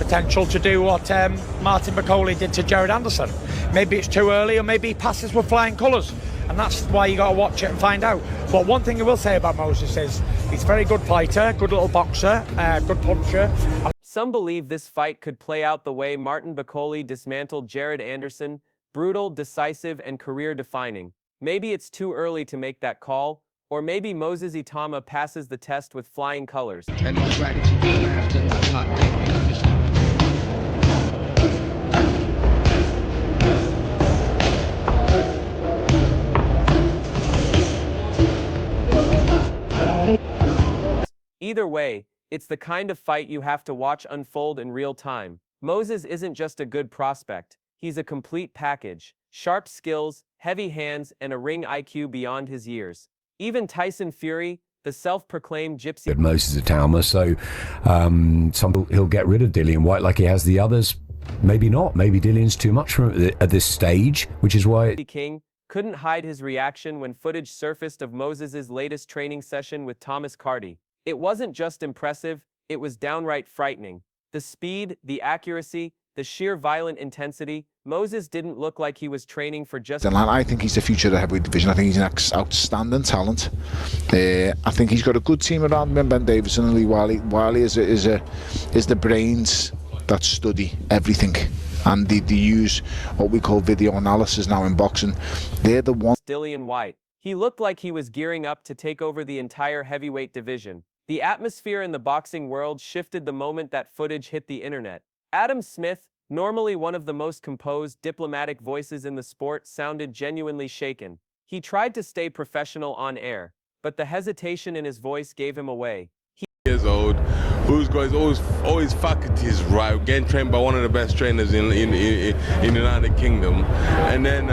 potential to do what Martin McCauley did to Jared Anderson. Maybe it's too early, or maybe he passes with flying colours, and that's why you got to watch it and find out. But one thing I will say about Moses is he's a very good fighter, good little boxer, good puncher. Some believe this fight could play out the way Martin McCauley dismantled Jared Anderson, brutal, decisive, and career-defining. Maybe it's too early to make that call, or maybe Moses Itauma passes the test with flying colors. And the strategy after the hot Either way, it's the kind of fight you have to watch unfold in real time. Moses isn't just a good prospect, he's a complete package. Sharp skills, heavy hands, and a ring IQ beyond his years. Even Tyson Fury, the self-proclaimed gypsy... Moses Itauma, so he'll get rid of Dillian White like he has the others. Maybe not. Maybe Dillian's too much for him at this stage, which is why... King couldn't hide his reaction when footage surfaced of Moses's latest training session with Thomas Carty. It wasn't just impressive, it was downright frightening. The speed, the accuracy, the sheer violent intensity. Moses didn't look like he was training for just... I think he's the future of the heavyweight division. I think he's an outstanding talent. I think he's got a good team around him, Ben Davison and Lee Wiley. Wiley is the brains that study everything, and they use what we call video analysis now in boxing. They're the ones... Dillian White. He looked like he was gearing up to take over the entire heavyweight division. The atmosphere in the boxing world shifted the moment that footage hit the internet. Adam Smith, normally one of the most composed, diplomatic voices in the sport, sounded genuinely shaken. He tried to stay professional on air, but the hesitation in his voice gave him away. Years old, who's got his always faculties right, getting trained by one of the best trainers in the United Kingdom, and then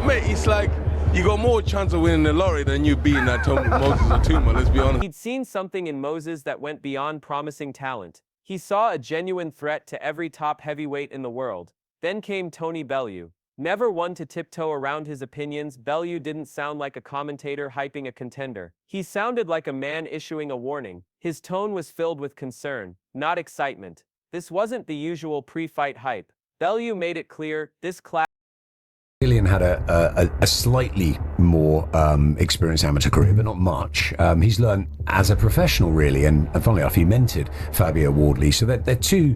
mate, it's like you got more chance of winning the lottery than you beating that Moses Itauma, let's be honest. He'd seen something in Moses that went beyond promising talent. He saw a genuine threat to every top heavyweight in the world. Then came Tony Bellew. Never one to tiptoe around his opinions, Bellew didn't sound like a commentator hyping a contender. He sounded like a man issuing a warning. His tone was filled with concern, not excitement. This wasn't the usual pre-fight hype. Bellew made it clear, this class... Dillian had a slightly more experienced amateur career, but not much. He's learned as a professional, really, and funnily enough, he mentored Fabio Wardley. So they're two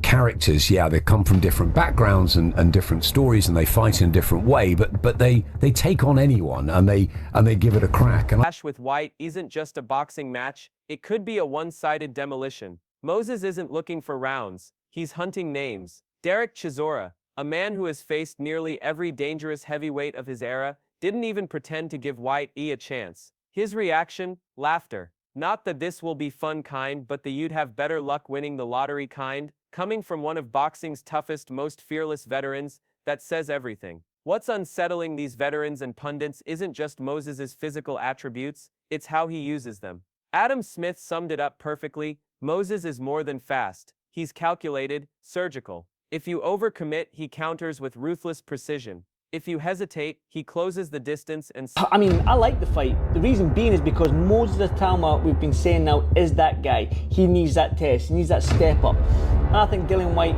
characters. Yeah, they come from different backgrounds and different stories, and they fight in a different way. But they take on anyone, and they give it a crack. And Clash with White isn't just a boxing match; it could be a one-sided demolition. Moses isn't looking for rounds; he's hunting names. Derek Chisora, a man who has faced nearly every dangerous heavyweight of his era, didn't even pretend to give White a chance. His reaction? Laughter. Not the this will be fun kind, but the you'd have better luck winning the lottery kind. Coming from one of boxing's toughest, most fearless veterans, that says everything. What's unsettling these veterans and pundits isn't just Moses's physical attributes, it's how he uses them. Adam Smith summed it up perfectly. Moses is more than fast. He's calculated, surgical. If you overcommit, he counters with ruthless precision. If you hesitate, he closes the distance and... I mean, I like the fight. The reason being is because Moses Itauma, we've been saying now, is that guy. He needs that test. He needs that step up. And I think Dillian White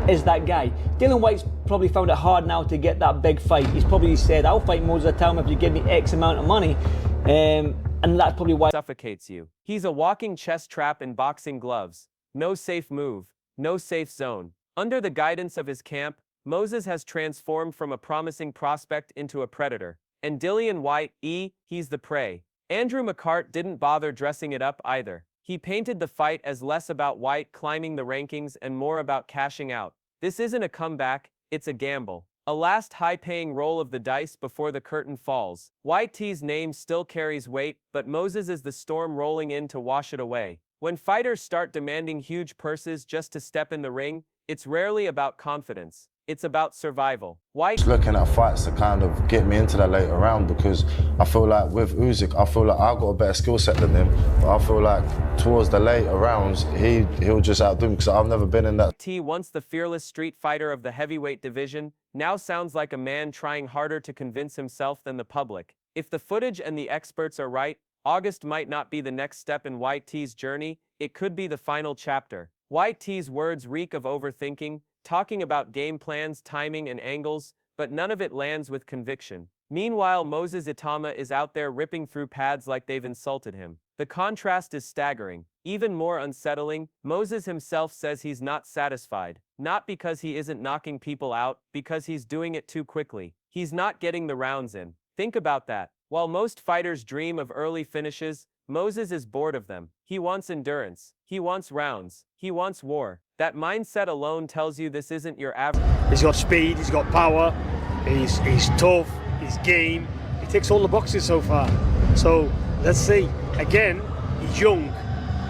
is that guy. Dillian White's probably found it hard now to get that big fight. He's probably said, I'll fight Moses Itauma if you give me X amount of money. And that's probably why... Suffocates you. He's a walking chess trap in boxing gloves. No safe move. No safe zone. Under the guidance of his camp, Moses has transformed from a promising prospect into a predator. And Dillian White, he's the prey. Andrew McCart didn't bother dressing it up either. He painted the fight as less about White climbing the rankings and more about cashing out. This isn't a comeback, it's a gamble. A last high-paying roll of the dice before the curtain falls. White T's name still carries weight, but Moses is the storm rolling in to wash it away. When fighters start demanding huge purses just to step in the ring, it's rarely about confidence. It's about survival. White... Just looking at fights to kind of get me into that later round, because I feel like with Usyk, I feel like I've got a better skill set than him, but I feel like towards the later rounds, he'll just outdo me because I've never been in that. T, once the fearless street fighter of the heavyweight division, now sounds like a man trying harder to convince himself than the public. If the footage and the experts are right, August might not be the next step in White T's journey, it could be the final chapter. White's words reek of overthinking, talking about game plans, timing, and angles, but none of it lands with conviction. Meanwhile, Moses Itauma is out there ripping through pads like they've insulted him. The contrast is staggering. Even more unsettling, Moses himself says he's not satisfied. Not because he isn't knocking people out, because he's doing it too quickly. He's not getting the rounds in. Think about that. While most fighters dream of early finishes, Moses is bored of them. He wants endurance. He wants rounds. He wants war. That mindset alone tells you this isn't your average. He's got speed, he's got power, he's tough, he's game. He ticks all the boxes so far. So let's see. Again, he's young.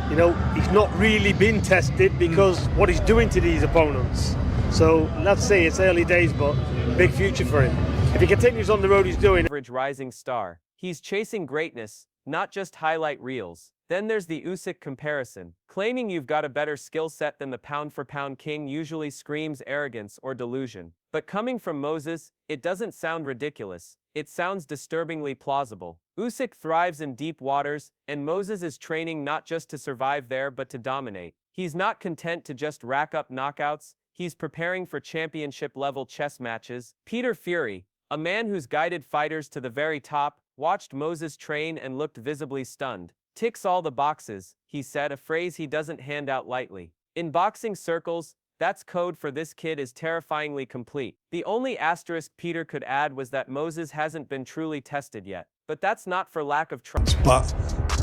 You know, he's not really been tested because what he's doing to these opponents. So let's see, it's early days, but big future for him. If he continues on the road he's doing. Average rising star. He's chasing greatness, not just highlight reels. Then there's the Usyk comparison. Claiming you've got a better skill set than the pound-for-pound king usually screams arrogance or delusion. But coming from Moses, it doesn't sound ridiculous. It sounds disturbingly plausible. Usyk thrives in deep waters, and Moses is training not just to survive there but to dominate. He's not content to just rack up knockouts, he's preparing for championship-level chess matches. Peter Fury, a man who's guided fighters to the very top, watched Moses train and looked visibly stunned. Ticks all the boxes, he said, a phrase he doesn't hand out lightly. In boxing circles, that's code for this kid is terrifyingly complete. The only asterisk Peter could add was that Moses hasn't been truly tested yet. But that's not for lack of trust. But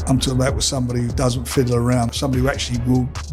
I'm talking about with somebody who doesn't fiddle around, somebody who actually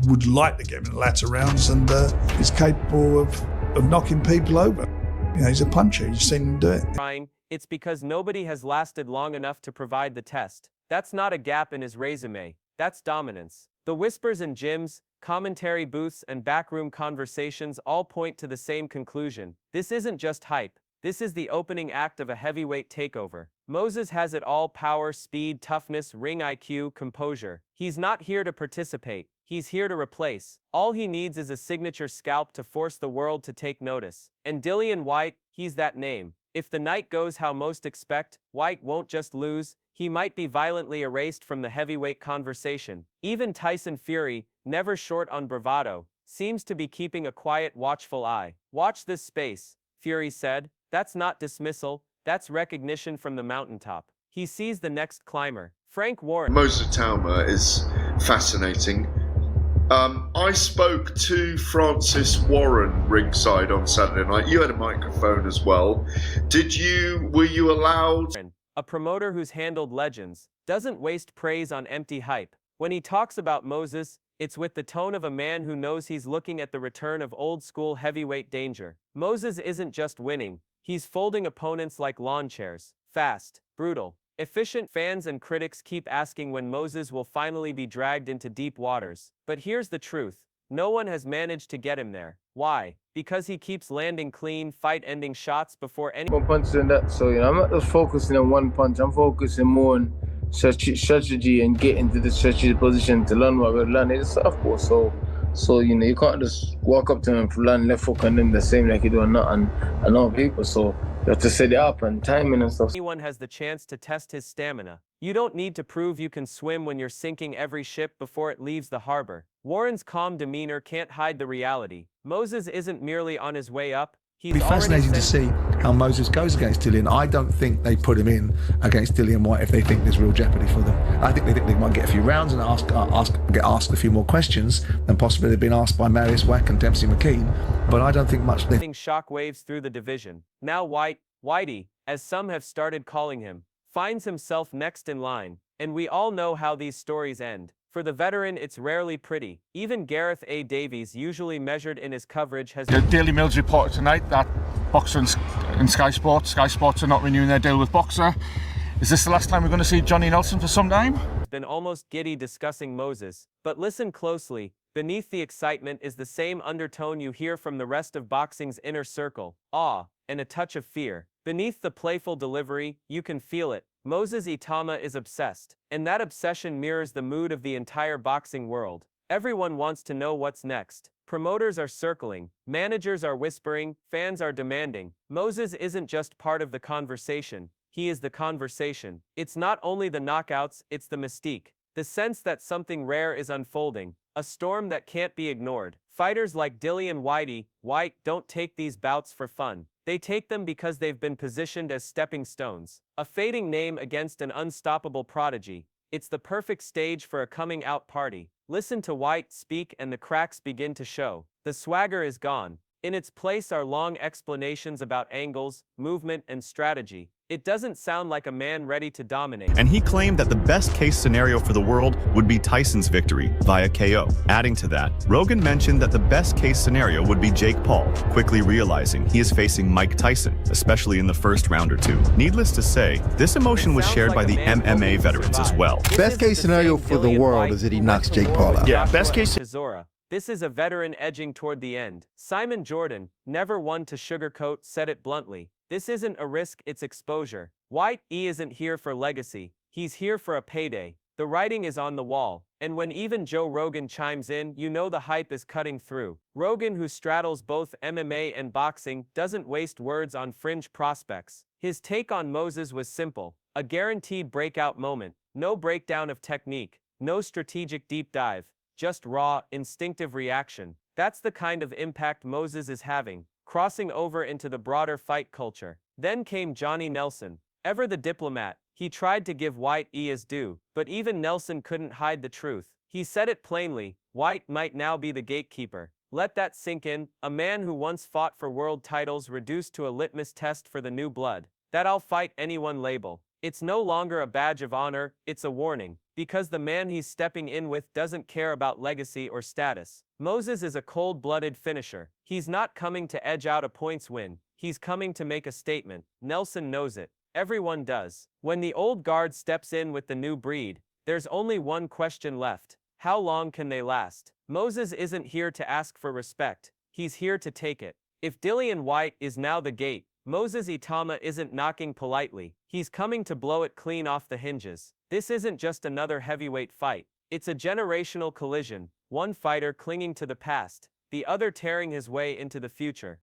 would like to get him in the latter rounds and is capable of knocking people over. You know, he's a puncher, you've seen him do it. It's because nobody has lasted long enough to provide the test. That's not a gap in his resume, that's dominance. The whispers in gyms, commentary booths, and backroom conversations all point to the same conclusion. This isn't just hype. This is the opening act of a heavyweight takeover. Moses has it all: power, speed, toughness, ring IQ, composure. He's not here to participate. He's here to replace. All he needs is a signature scalp to force the world to take notice. And Dillian White, he's that name. If the night goes how most expect, White won't just lose, he might be violently erased from the heavyweight conversation. Even Tyson Fury, never short on bravado, seems to be keeping a quiet, watchful eye. Watch this space, Fury said. That's not dismissal, that's recognition from the mountaintop. He sees the next climber. Frank Warren. Moses Itauma is fascinating. I spoke to Francis Warren ringside on Saturday night. You had a microphone as well. Were you allowed? A promoter who's handled legends, doesn't waste praise on empty hype. When he talks about Moses, it's with the tone of a man who knows he's looking at the return of old-school heavyweight danger. Moses isn't just winning, he's folding opponents like lawn chairs. Fast, brutal, efficient. Fans and critics keep asking when Moses will finally be dragged into deep waters. But here's the truth. No one has managed to get him there. Why? Because he keeps landing clean, fight-ending shots before any... One punch and that, so I'm not just focusing on one punch. I'm focusing more on strategy and getting to the strategy position to learn what we're learning. It's softball, so you can't just walk up to him and learn left hook and then the same like you do on other people. So you have to set it up and timing and stuff. Anyone has the chance to test his stamina. You don't need to prove you can swim when you're sinking every ship before it leaves the harbor. Warren's calm demeanor can't hide the reality. Moses isn't merely on his way up. It'll be fascinating to see how Moses goes against Dillian. I don't think they put him in against Dillian White if they think there's real jeopardy for them. I think they might get a few rounds and get asked a few more questions than possibly they've been asked by Marius Wack and Dempsey McKean. But I don't think much. Shockwaves through the division. Now Whitey, as some have started calling him, finds himself next in line. And we all know how these stories end. For the veteran, it's rarely pretty. Even Gareth A. Davies, usually measured in his coverage, has... The Daily Mail's reported tonight that Boxer and Sky Sports are not renewing their deal with Boxer. Is this the last time we're going to see Johnny Nelson for some time? Been almost giddy discussing Moses. But listen closely. Beneath the excitement is the same undertone you hear from the rest of boxing's inner circle. Awe, and a touch of fear. Beneath the playful delivery, you can feel it. Moses Itauma is obsessed, and that obsession mirrors the mood of the entire boxing world. Everyone wants to know what's next. Promoters are circling, managers are whispering, fans are demanding. Moses isn't just part of the conversation, he is the conversation. It's not only the knockouts, it's the mystique. The sense that something rare is unfolding, a storm that can't be ignored. Fighters like Dillian White don't take these bouts for fun. They take them because they've been positioned as stepping stones. A fading name against an unstoppable prodigy. It's the perfect stage for a coming-out party. Listen to White speak and the cracks begin to show. The swagger is gone. In its place are long explanations about angles, movement, and strategy. It doesn't sound like a man ready to dominate. And he claimed that the best-case scenario for the world would be Tyson's victory via KO. Adding to that, Rogan mentioned that the best-case scenario would be Jake Paul, quickly realizing he is facing Mike Tyson, especially in the first round or two. Needless to say, this emotion was shared by the MMA veterans as well. Best-case scenario for the world is that he knocks Jake Paul out. Yeah, best-case scenario. This is a veteran edging toward the end. Simon Jordan, never one to sugarcoat, said it bluntly. This isn't a risk, it's exposure. White isn't here for legacy. He's here for a payday. The writing is on the wall. And when even Joe Rogan chimes in, you know the hype is cutting through. Rogan, who straddles both MMA and boxing, doesn't waste words on fringe prospects. His take on Moses was simple. A guaranteed breakout moment. No breakdown of technique. No strategic deep dive. Just raw, instinctive reaction. That's the kind of impact Moses is having, crossing over into the broader fight culture. Then came Johnny Nelson. Ever the diplomat, he tried to give White his due, but even Nelson couldn't hide the truth. He said it plainly, White might now be the gatekeeper. Let that sink in, a man who once fought for world titles reduced to a litmus test for the new blood. That I'll fight anyone label. It's no longer a badge of honor, it's a warning. Because the man he's stepping in with doesn't care about legacy or status. Moses is a cold-blooded finisher. He's not coming to edge out a points win. He's coming to make a statement. Nelson knows it. Everyone does. When the old guard steps in with the new breed, there's only one question left. How long can they last? Moses isn't here to ask for respect. He's here to take it. If Dillian White is now the gate, Moses Itauma isn't knocking politely. He's coming to blow it clean off the hinges. This isn't just another heavyweight fight. It's a generational collision, one fighter clinging to the past, the other tearing his way into the future.